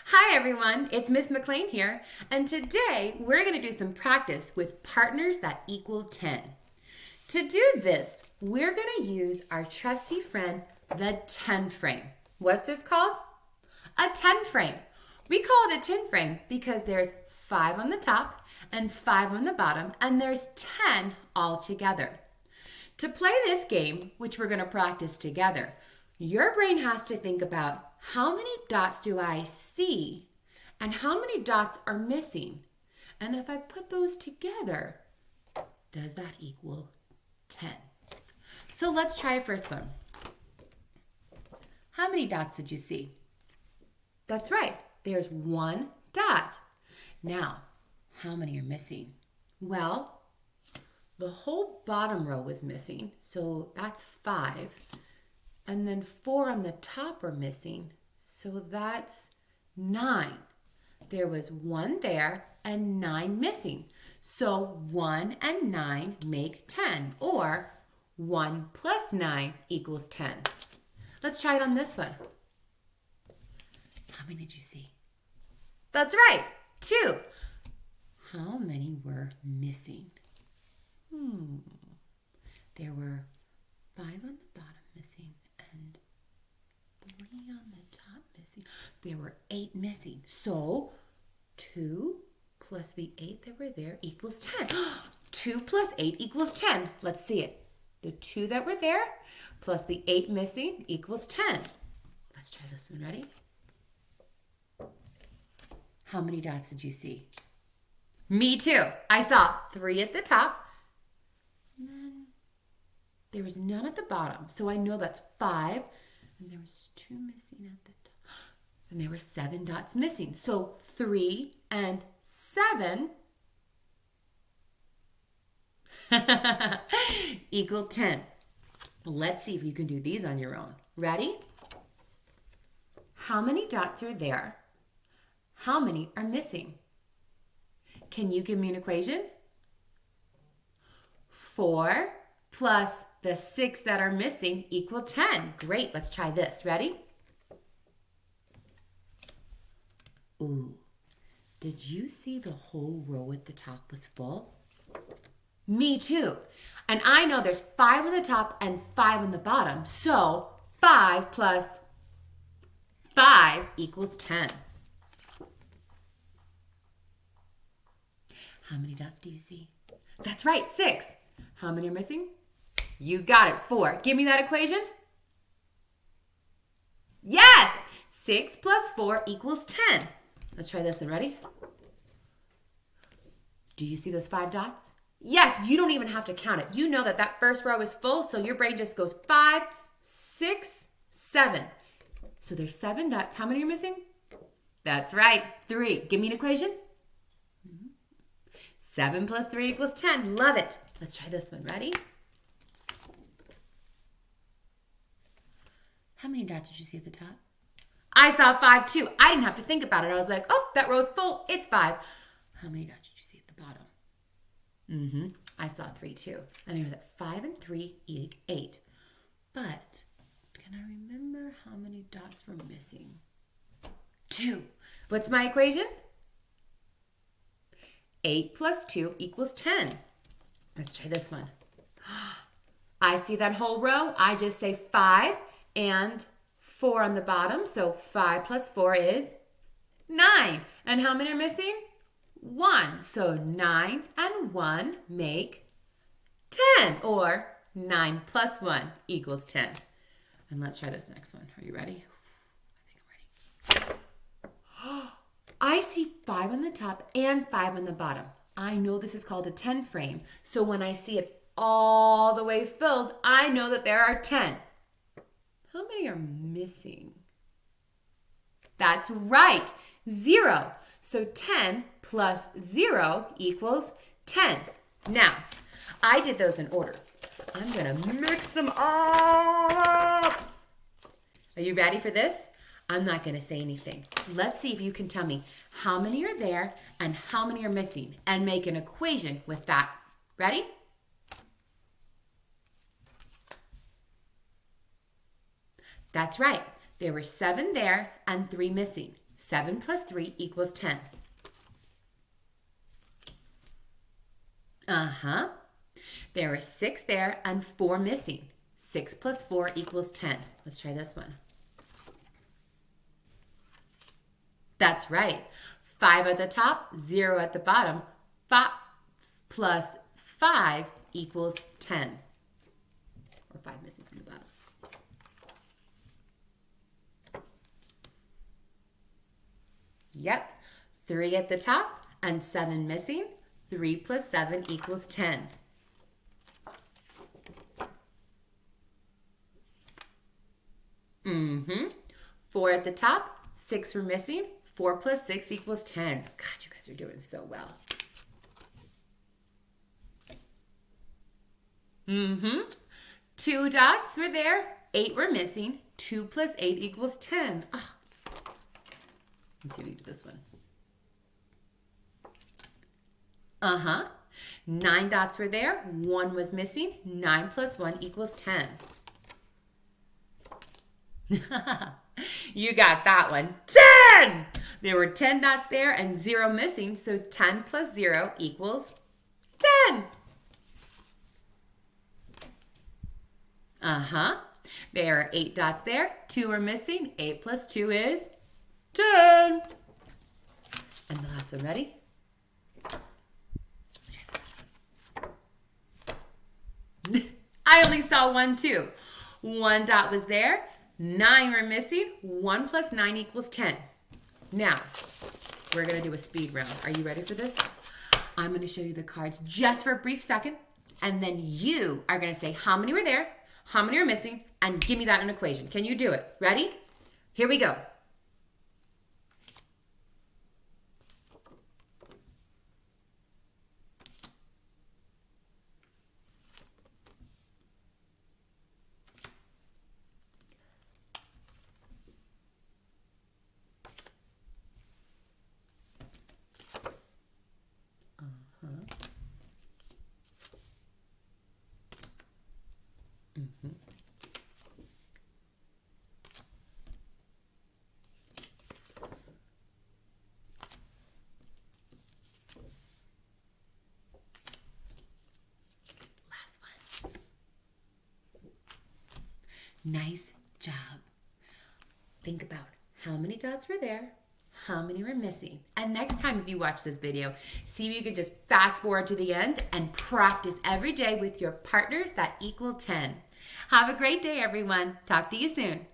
Hi everyone, it's Miss McLean here, and today we're going to do some practice with partners that equal 10. To do this, we're going to use our trusty friend, the 10 frame. What's this called? A 10 frame. We call it a 10 frame because there's 5 on the top and 5 on the bottom, and there's 10 all together. To play this game, which we're going to practice together, your brain has to think about how many dots do I see and how many dots are missing. And if I put those together, does that equal 10? So let's try a first one. How many dots did you see? That's right, there's 1 dot. Now, how many are missing? Well, the whole bottom row was missing, so that's 5. And then 4 on the top are missing, so that's 9. There was 1 there and 9 missing. So 1 and 9 make 10, or 1 plus 9 equals 10. Let's try it on this one. How many did you see? That's right, 2. How many were missing? There were 5 on the bottom missing and 3 on the top missing. There were 8 missing. So 2 plus the 8 that were there equals 10. 2 plus 8 equals 10. Let's see it. The 2 that were there plus the 8 missing equals 10. Let's try this one. Ready? How many dots did you see? Me too. I saw 3 at the top. And then there was none at the bottom. So I know that's 5. And there was 2 missing at the top. And there were 7 dots missing. So 3 and 7 equal 10. Let's see if you can do these on your own. Ready? How many dots are there? How many are missing? Can you give me an equation? 4 plus the 6 that are missing equal 10. Great, let's try this. Ready? Ooh, did you see the whole row at the top was full? Me too. And I know there's 5 on the top and 5 on the bottom. So 5 plus 5 equals 10. How many dots do you see? That's right, 6. How many are missing? You got it, 4. Give me that equation. Yes! 6 plus 4 equals 10. Let's try this one. Ready? Do you see those 5 dots? Yes, you don't even have to count it. You know that that first row is full, so your brain just goes 5, 6, 7. So there's 7 dots. How many are missing? That's right, 3. Give me an equation. 7 plus 3 equals 10. Love it. Let's try this one. Ready? How many dots did you see at the top? I saw 5 too. I didn't have to think about it. I was like, oh, that row's full. It's 5. How many dots did you see at the bottom? I saw 3 too. And I know that 5 and 3 equal 8. But can I remember how many dots were missing? 2. What's my equation? 8 plus 2 equals 10. Let's try this one. I see that whole row. I just say 5 and 4 on the bottom. So 5 plus 4 is 9. And how many are missing? 1. So 9 and 1 make 10. Or 9 plus 1 equals 10. And let's try this next one. Are you ready? I think I'm ready. I see 5 on the top and 5 on the bottom. I know this is called a 10 frame. So when I see it all the way filled, I know that there are 10. How many are missing? That's right, 0. So 10 plus 0 equals 10. Now, I did those in order. I'm going to mix them up. Are you ready for this? I'm not going to say anything. Let's see if you can tell me how many are there and how many are missing and make an equation with that. Ready? That's right. There were 7 there and 3 missing. 7 plus 3 equals 10. Uh-huh. There are 6 there and 4 missing. 6 plus 4 equals 10. Let's try this one. That's right. 5 at the top, 0 at the bottom. 5 plus 5 equals 10. Or 5 missing from the bottom. Yep. 3 at the top and 7 missing. 3 plus 7 equals 10. Mm-hmm. 4 at the top, 6 were missing. 4 plus 6 equals 10. God, you guys are doing so well. Mm-hmm. 2 dots were there. 8 were missing. 2 plus 8 equals 10. Oh. Let's see if we can do this one. Uh-huh. 9 dots were there. 1 was missing. 9 plus 1 equals 10. You got that one. 10! There were 10 dots there and 0 missing, so 10 plus 0 equals 10. Uh-huh. There are 8 dots there. 2 are missing. 8 plus 2 is 10. And the last one, ready? I only saw 1 too. 1 dot was there. 9 were missing. 1 plus 9 equals 10. Now, we're going to do a speed round. Are you ready for this? I'm going to show you the cards just for a brief second, and then you are going to say how many were there, how many are missing, and give me that in an equation. Can you do it? Ready? Here we go. Nice job. Think about how many dots were there, how many were missing. And next time if you watch this video, see if you can just fast forward to the end and practice every day with your partners that equal 10. Have a great day, everyone. Talk to you soon.